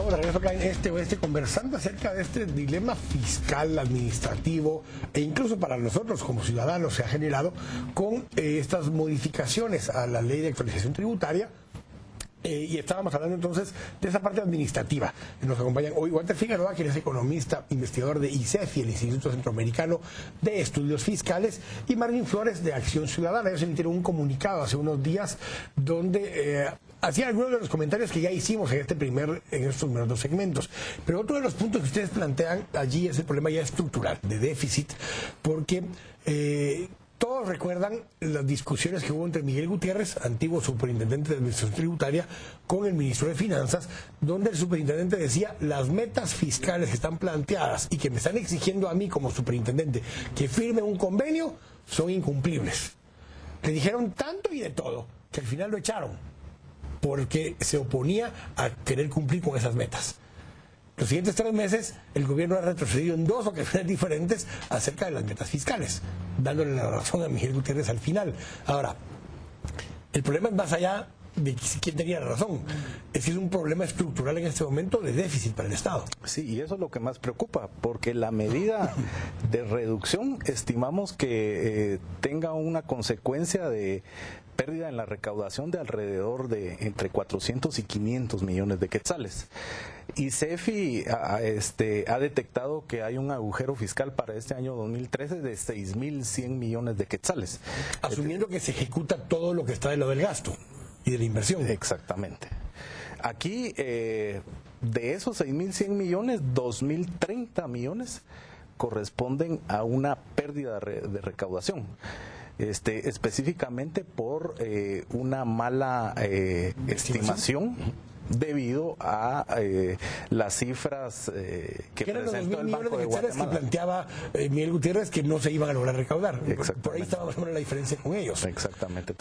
estamos de regreso acá en Este Oeste conversando acerca de este dilema fiscal, administrativo e incluso para nosotros como ciudadanos se ha generado con estas modificaciones a la ley de actualización tributaria. Y estábamos hablando entonces de esa parte administrativa. Nos acompañan hoy Walter Figueroa, quien es economista, investigador de ICEFI, el Instituto Centroamericano de Estudios Fiscales, y Marvin Flores de Acción Ciudadana. Ellos emitieron un comunicado hace unos días donde hacían algunos de los comentarios que ya hicimos en estos primeros dos segmentos. Pero otro de los puntos que ustedes plantean allí es el problema ya estructural de déficit, porque todos recuerdan las discusiones que hubo entre Miguel Gutiérrez, antiguo superintendente de Administración Tributaria, con el ministro de Finanzas, donde el superintendente decía: las metas fiscales que están planteadas y que me están exigiendo a mí como superintendente que firme un convenio son incumplibles. Le dijeron tanto y de todo que al final lo echaron porque se oponía a querer cumplir con esas metas. Los siguientes 3 meses, el gobierno ha retrocedido en 2 ocasiones diferentes acerca de las metas fiscales, dándole la razón a Miguel Gutiérrez al final. Ahora, el problema es más allá de quién tenía la razón. Es un problema estructural en este momento de déficit para el Estado. Sí, y eso es lo que más preocupa, porque la medida de reducción estimamos que tenga una consecuencia de pérdida en la recaudación de alrededor de entre 400 y 500 millones de quetzales. Y ICEFI ha detectado que hay un agujero fiscal para este año 2013 de 6.100 millones de quetzales. Asumiendo que se ejecuta todo lo que está de lo del gasto y de la inversión. Exactamente. Aquí, de esos 6.100 millones, 2.030 millones corresponden a una pérdida de recaudación. Específicamente por una mala estimación debido a las cifras que presentó el Banco de Guatemala, que planteaba Miguel Gutiérrez que no se iban a lograr recaudar. Por ahí estaba más o menos la diferencia con ellos. Exactamente.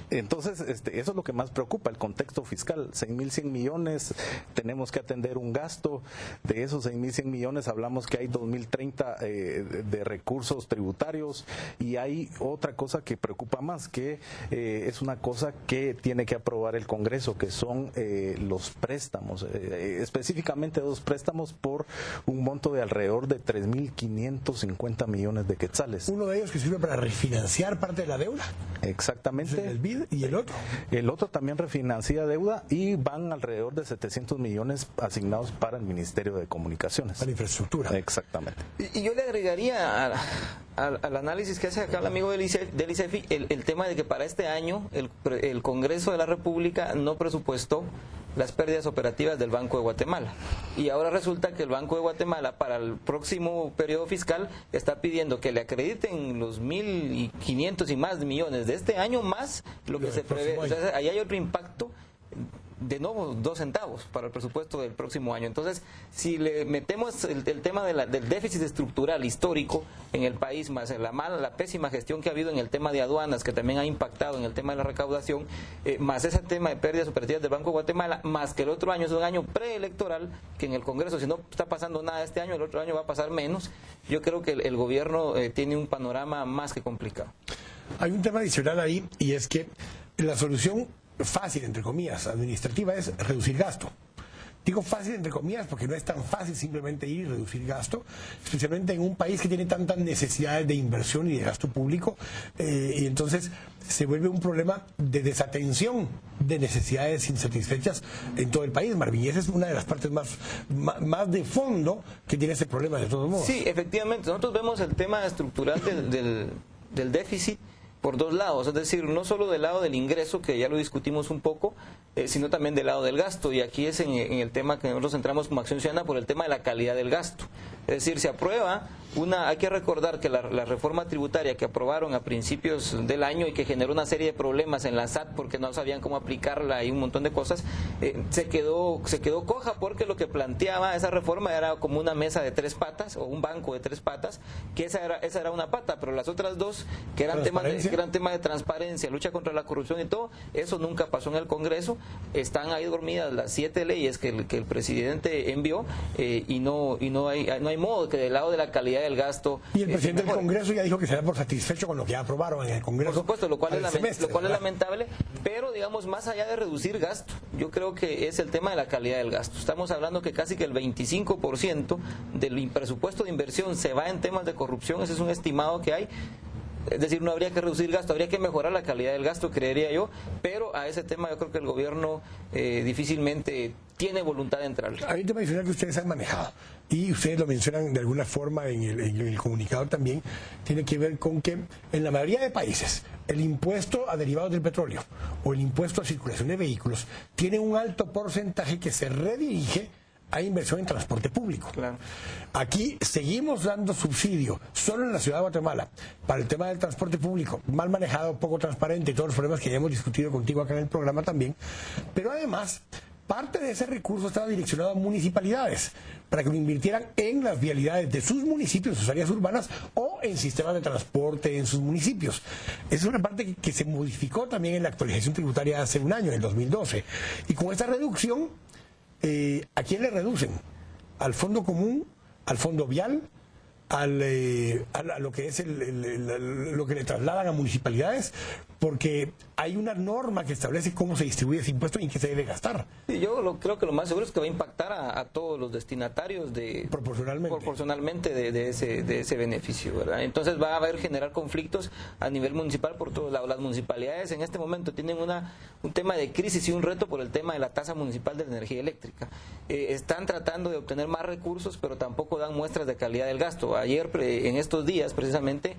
Entonces, eso es lo que más preocupa, el contexto fiscal. 6.100 millones, tenemos que atender un gasto. De esos 6.100 millones hablamos que hay 2.030 de recursos tributarios, y hay otra cosa que preocupa más, que es una cosa que tiene que aprobar el Congreso, que son los préstamos, específicamente 2 préstamos por un monto de alrededor de 3.550 millones de quetzales. Uno de ellos que sirve para refinanciar parte de la deuda. Exactamente. El BID, y el otro. El otro también refinancia deuda, y van alrededor de 700 millones asignados para el Ministerio de Comunicaciones. Para infraestructura. Exactamente. Y yo le agregaría al análisis que hace acá el amigo del ICEFI el tema de que para este año el Congreso de la República no presupuestó las pérdidas operativas del Banco de Guatemala. Y ahora resulta que el Banco de Guatemala para el próximo periodo fiscal está pidiendo que le acrediten los 1.500 y más millones de este año más lo que se prevé. O sea, ahí hay otro impacto de nuevo 2 centavos para el presupuesto del próximo año. Entonces, si le metemos el tema del déficit estructural histórico en el país, más la pésima gestión que ha habido en el tema de aduanas, que también ha impactado en el tema de la recaudación, más ese tema de pérdidas operativas del Banco de Guatemala, más que el otro año es un año preelectoral, que en el Congreso, si no está pasando nada este año, el otro año va a pasar menos. Yo creo que el gobierno tiene un panorama más que complicado. Hay un tema adicional ahí, y es que la solución fácil, entre comillas, administrativa, es reducir gasto. Digo fácil entre comillas porque no es tan fácil simplemente ir y reducir gasto, especialmente en un país que tiene tantas necesidades de inversión y de gasto público, y entonces se vuelve un problema de desatención de necesidades insatisfechas en todo el país, Marvin, y esa es una de las partes más de fondo que tiene ese problema de todos modos. Sí, efectivamente, nosotros vemos el tema estructural del déficit por 2 lados, es decir, no solo del lado del ingreso, que ya lo discutimos un poco, sino también del lado del gasto, y aquí es en el tema que nosotros centramos como Acción Ciudadana por el tema de la calidad del gasto. Es decir, se aprueba hay que recordar que la reforma tributaria que aprobaron a principios del año y que generó una serie de problemas en la SAT porque no sabían cómo aplicarla y un montón de cosas, se quedó coja, porque lo que planteaba esa reforma era como una mesa de 3 patas o un banco de 3 patas, que esa era una pata, pero las otras 2 que eran temas de transparencia, lucha contra la corrupción y todo, eso nunca pasó en el Congreso. Están ahí dormidas las 7 leyes que el presidente envió, y no hay hay modo que del lado de la calidad del gasto... Y el presidente del Congreso ya dijo que se da por satisfecho con lo que ya aprobaron en el Congreso. Por supuesto, lo cual es semestre, lamentable, pero digamos, más allá de reducir gasto, yo creo que es el tema de la calidad del gasto. Estamos hablando que casi que el 25% del presupuesto de inversión se va en temas de corrupción, ese es un estimado que hay. Es decir, no habría que reducir gasto, habría que mejorar la calidad del gasto, creería yo, pero a ese tema yo creo que el gobierno difícilmente tiene voluntad de entrar. Hay un tema adicional que ustedes han manejado, y ustedes lo mencionan de alguna forma en el comunicado también, tiene que ver con que en la mayoría de países el impuesto a derivados del petróleo o el impuesto a circulación de vehículos tiene un alto porcentaje que se redirige a inversión en transporte público. Claro. Aquí seguimos dando subsidio solo en la ciudad de Guatemala para el tema del transporte público, mal manejado, poco transparente y todos los problemas que ya hemos discutido contigo acá en el programa también, pero además parte de ese recurso estaba direccionado a municipalidades para que lo invirtieran en las vialidades de sus municipios, en sus áreas urbanas o en sistemas de transporte en sus municipios. Esa es una parte que se modificó también en la actualización tributaria hace un año, en el 2012. Y con esta reducción, ¿a quién le reducen? ¿Al fondo común? ¿Al fondo vial? A lo que es lo que le trasladan a municipalidades, porque hay una norma que establece cómo se distribuye ese impuesto y en qué se debe gastar. Sí, yo creo que lo más seguro es que va a impactar a todos los destinatarios proporcionalmente de ese beneficio, ¿verdad? Entonces va a haber generar conflictos a nivel municipal por todos lados. Las municipalidades en este momento tienen un tema de crisis y un reto por el tema de la tasa municipal de la energía eléctrica. Están tratando de obtener más recursos, pero tampoco dan muestras de calidad del gasto. Ayer, en estos días, precisamente,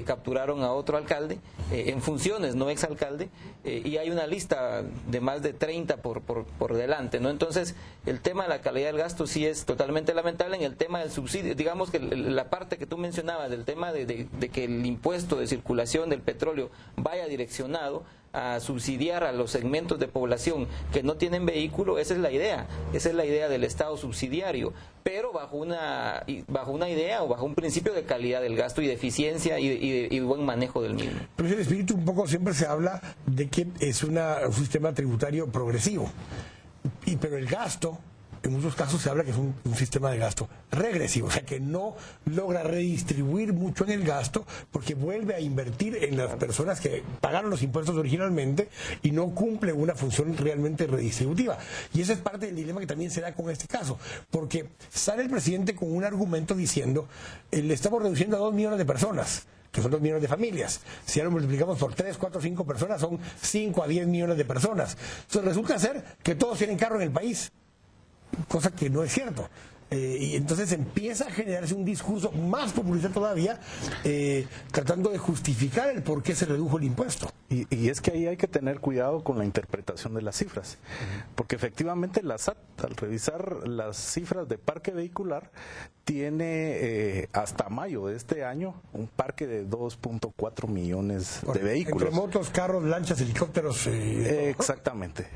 capturaron a otro alcalde en funciones, no exalcalde, y hay una lista de más de 30 por delante, ¿no? Entonces, el tema de la calidad del gasto sí es totalmente lamentable. En el tema del subsidio, digamos que la parte que tú mencionabas del tema de que el impuesto de circulación del petróleo vaya direccionado a subsidiar a los segmentos de población que no tienen vehículo, esa es la idea del Estado subsidiario, pero bajo una idea o bajo un principio de calidad del gasto y de eficiencia y buen manejo del mismo. Pero ese espíritu un poco siempre se habla de que es un sistema tributario progresivo, pero el gasto, en muchos casos se habla que es un sistema de gasto regresivo, o sea que no logra redistribuir mucho en el gasto porque vuelve a invertir en las personas que pagaron los impuestos originalmente y no cumple una función realmente redistributiva. Y ese es parte del dilema que también se da con este caso, porque sale el presidente con un argumento diciendo, le estamos reduciendo a 2 millones de personas, que son 2 millones de familias. Si ya lo multiplicamos por 3, 4, 5 personas, son 5 a 10 millones de personas. Entonces resulta ser que todos tienen carro en el país, cosa que no es cierto. Y entonces empieza a generarse un discurso más populista todavía, tratando de justificar el por qué se redujo el impuesto. Y es que ahí hay que tener cuidado con la interpretación de las cifras, porque efectivamente la SAT, al revisar las cifras de parque vehicular, tiene hasta mayo de este año un parque de 2.4 millones de vehículos. Entre motos, carros, lanchas, helicópteros. Exactamente.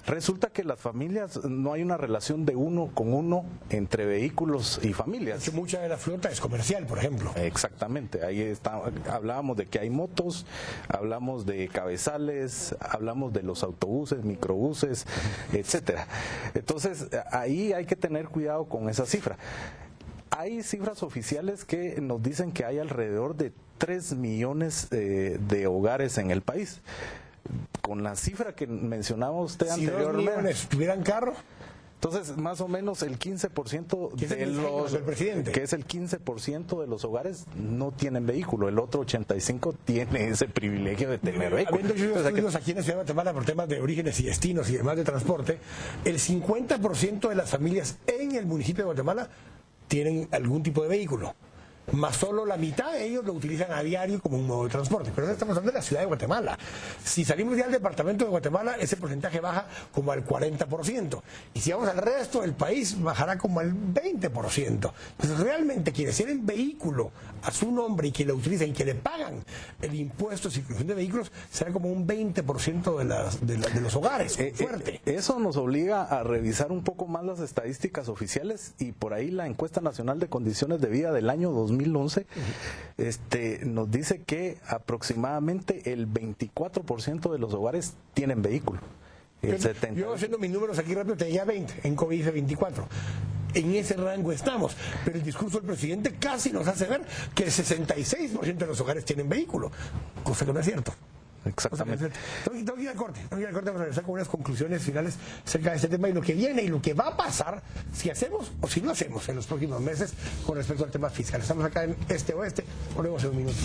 Resulta que las familias, no hay una relación de 1 con 1 entre vehículos y familias. Mucha de la flota es comercial, por ejemplo. Exactamente, ahí está, hablábamos de que hay motos, hablamos de cabezales, hablamos de los autobuses, microbuses, etcétera. Entonces, ahí hay que tener cuidado con esa cifra. Hay cifras oficiales que nos dicen que hay alrededor de 3 millones de hogares en el país. Con la cifra que mencionaba usted anteriormente. Si 2 millones tuvieran carro. Entonces, más o menos el 15% de los que es el 15% de los hogares no tienen vehículo, el otro 85% tiene ese privilegio de tener vehículo. Habiendo hecho estudios aquí en la ciudad de Guatemala por temas de orígenes y destinos y demás de transporte, el 50% de las familias en el municipio de Guatemala tienen algún tipo de vehículo. Más solo la mitad de ellos lo utilizan a diario como un modo de transporte. Pero estamos hablando de la ciudad de Guatemala. Si salimos ya al departamento de Guatemala, ese porcentaje baja como al 40%. Y si vamos al resto del país, bajará como al 20%. Entonces, realmente quienes tienen vehículo a su nombre y que lo utilizan y que le pagan el impuesto de circulación de vehículos, será como un 20% de los hogares. Fuerte. Eso nos obliga a revisar un poco más las estadísticas oficiales, y por ahí la encuesta nacional de condiciones de vida del año 2011 nos dice que aproximadamente el 24% de los hogares tienen vehículo. Yo haciendo mis números aquí rápido te diría 20, en COVID dice 24. en ese rango estamos. Pero el discurso del presidente casi nos hace ver que el 66% de los hogares tienen vehículo, cosa que no es cierto. Exactamente. Tengo que ir al corte, vamos a regresar con unas conclusiones finales acerca de este tema y lo que viene y lo que va a pasar si hacemos o si no hacemos en los próximos meses con respecto al tema fiscal. Estamos acá en Este Oeste, volvemos en un minuto.